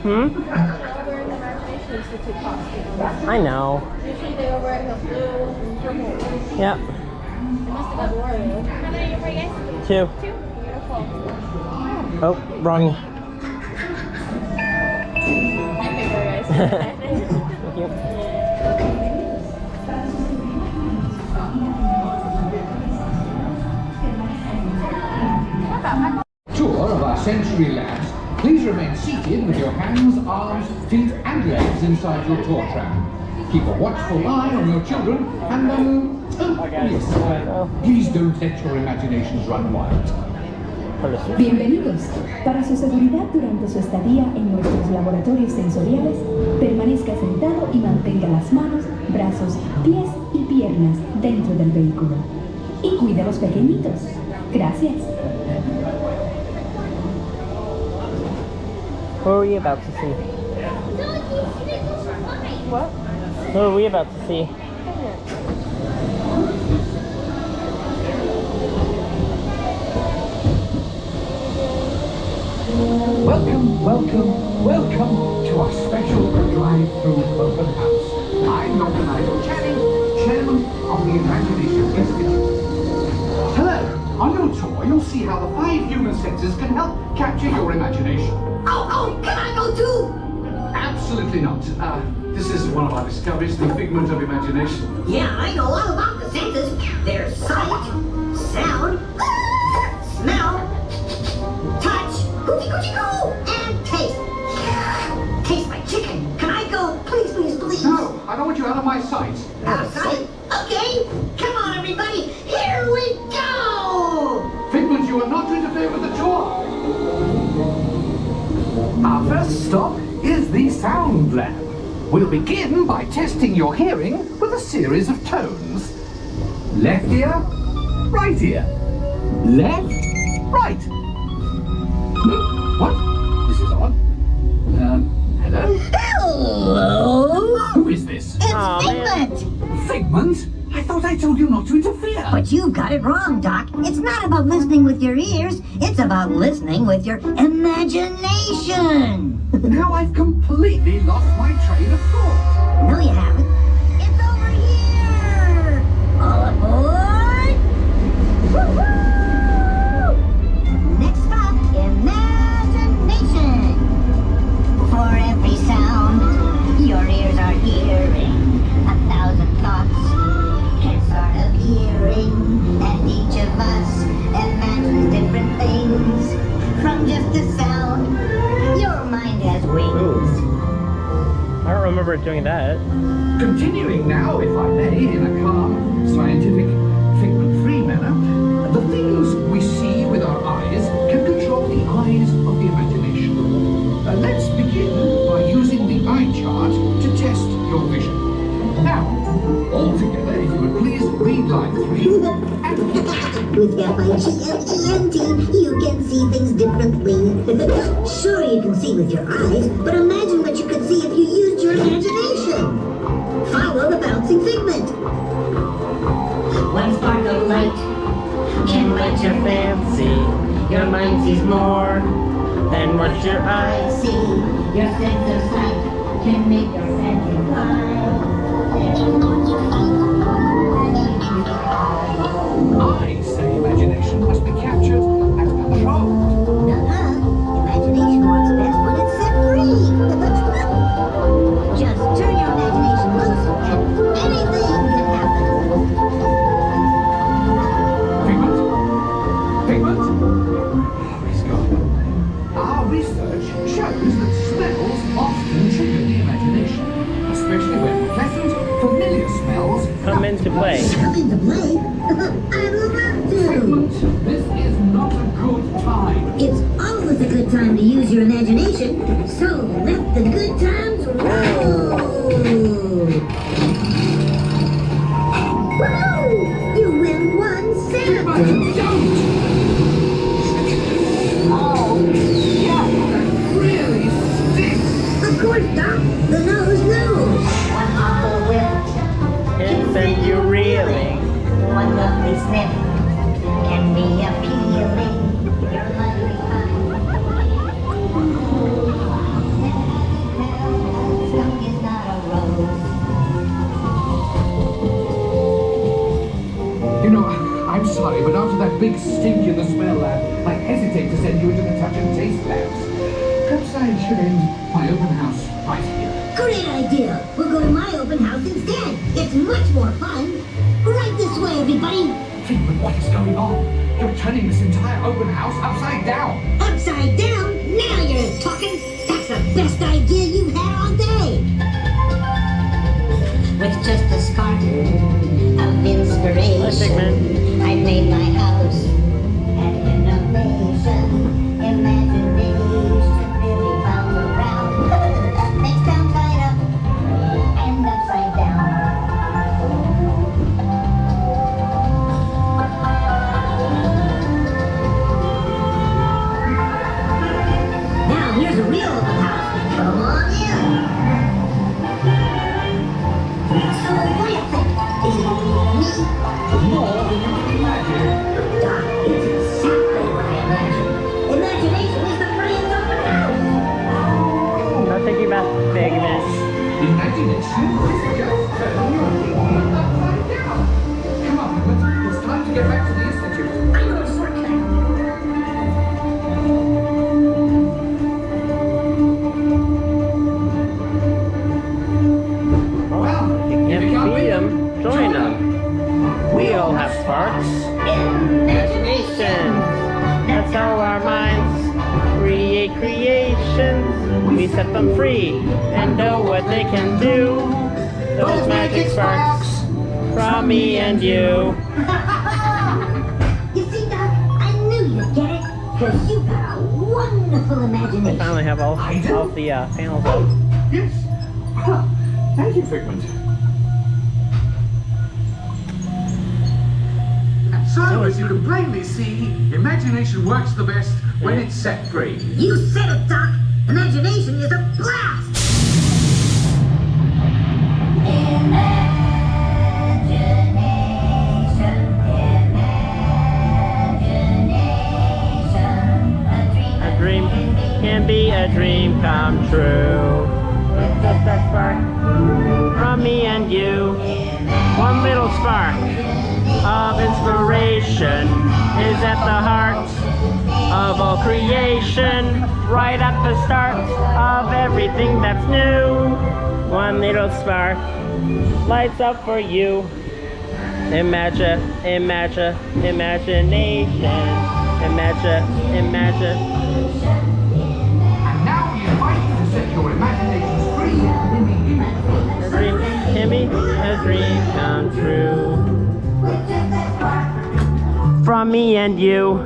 Hmm? They all wear the Imagination Institute costume. I know. Usually they all wear the blue and purple. Yep. They must have got more of those. How many are you guys? 2. 2? Beautiful. Oh, wrong. My favorite, guys. Thank you. Tour of our sensory labs. Please remain seated with your hands, arms, feet and legs inside your tour tram. Keep a watchful eye on your children and please don't let your imaginations run wild. Bienvenidos. Para su seguridad durante su estadía en nuestros laboratorios sensoriales, permanezca sentado y mantenga las manos, brazos, pies y piernas dentro del vehículo. Y cuide a los pequeñitos. Gracias. What were we about to see? What? What were we about to see? Welcome to our special drive-through open house. I'm Dr. Nigel Channing, Chairman of the Imagination Institute. Hello. On your tour, you'll see how the 5 human senses can help capture your imagination. Oh, can I go too? Absolutely not. This is one of our discoveries, the figment of imagination. Yeah, I know all about the senses. There's sight, sound, smell, touch, coochie coochie coo, and taste. Taste my chicken. Can I go? Please, please, please. No, I don't want you out of my sight. Out of sight? Okay. Come on, everybody. Here we go. Figment, you are not to interfere with the tour. Our first stop is the sound lab. We'll begin by testing your hearing with a series of tones. Left ear, right ear. Left, right. What? This is odd. Hello? Hello. Who is this? It's Aw, Figment. Figment? I thought I told you not to interfere. But you got it wrong, Doc. It's not about listening with your ears. It's about listening with your imagination. Now I've completely lost my train of thought. No, you haven't. It's over here. All aboard. Woo-hoo! Next stop, imagination. For every sound your ears are hearing, 1,000 thoughts can start appearing, and each of us imagines different things from just a sound. Your mind has wings. I don't remember doing that. Continuing now, if I may, in a calm, scientific, figment-free manner, the things we see with our eyes can control the eyes of the imagination. Let's begin by using the eye chart to test your vision. Now, all together, if you would please read line 3 and With F-I-G-M-E-N-T, you can see things differently. Sure, you can see with your eyes, but imagine what you could see if you used your imagination. Follow the bouncing figment. One spark of light can light your fancy. Your mind sees more than what your eyes I see. Your sense of sight can make your fancy fly. I say imagination must be captured and controlled. Imagination works best when it's set free. Just turn your imagination loose and anything can happen. Figment? He's gone. Our research shows that smells often trigger the imagination, especially when pleasant, familiar smells come into play. Coming to play? I'd love to. Figment, this is not a good time. It's always a good time to use your imagination, so let the good times roll. Woohoo! You win one Figment, cent. don't! Oh, yeah, that really stinks. Of course, Doc. The nose knows. One awful whiff Can send you reeling. One lovely sniff can be appealing. I'm sorry, but after that big stink in the smell lab, I hesitate to send you into the touch and taste labs. Perhaps I should end my open house right here. Great idea. We'll go to my open house instead. It's much more fun. Right this way, everybody. Figment, what is going on? You're turning this entire open house upside down. Upside down? Now you're talking. That's the best idea you've had all day. With just a spark of inspiration, Hi, Figment. I made my house an innovation. Imagination really found around. Next down, side up, and upside down. Now here's a real open house. Come on in. So what do you think? Is it me? More than you can imagine. Doc, it's exactly what I imagined. Imagination is the brain's open house. I'm thinking about Figment. Imagination is just turning your thinking upside down. Come on, Figment. It's time to get back to the Institute. I know a shortcut. Well, If you can't beat them, join them. We all have sparks. Imagination. That's how our minds create creations. We set them free and know what they can do. Those magic sparks from me and you. You see, Doc, I knew you'd get it. Because you've got a wonderful We imagination. finally have all the panels up. Yes. Well, thank you, Figment. So, as you can plainly see, imagination works the best when it's set free. You said it, Doc. Imagination is a blast. A dream can be a dream come true. With just that spark from me and you. One little spark of inspiration is at the heart of all creation. Right at the start of everything that's new. One little spark lights up for you. Imagination. Imagine. And now we invite you to set your imaginations free immediately. A dream come true. From me and you.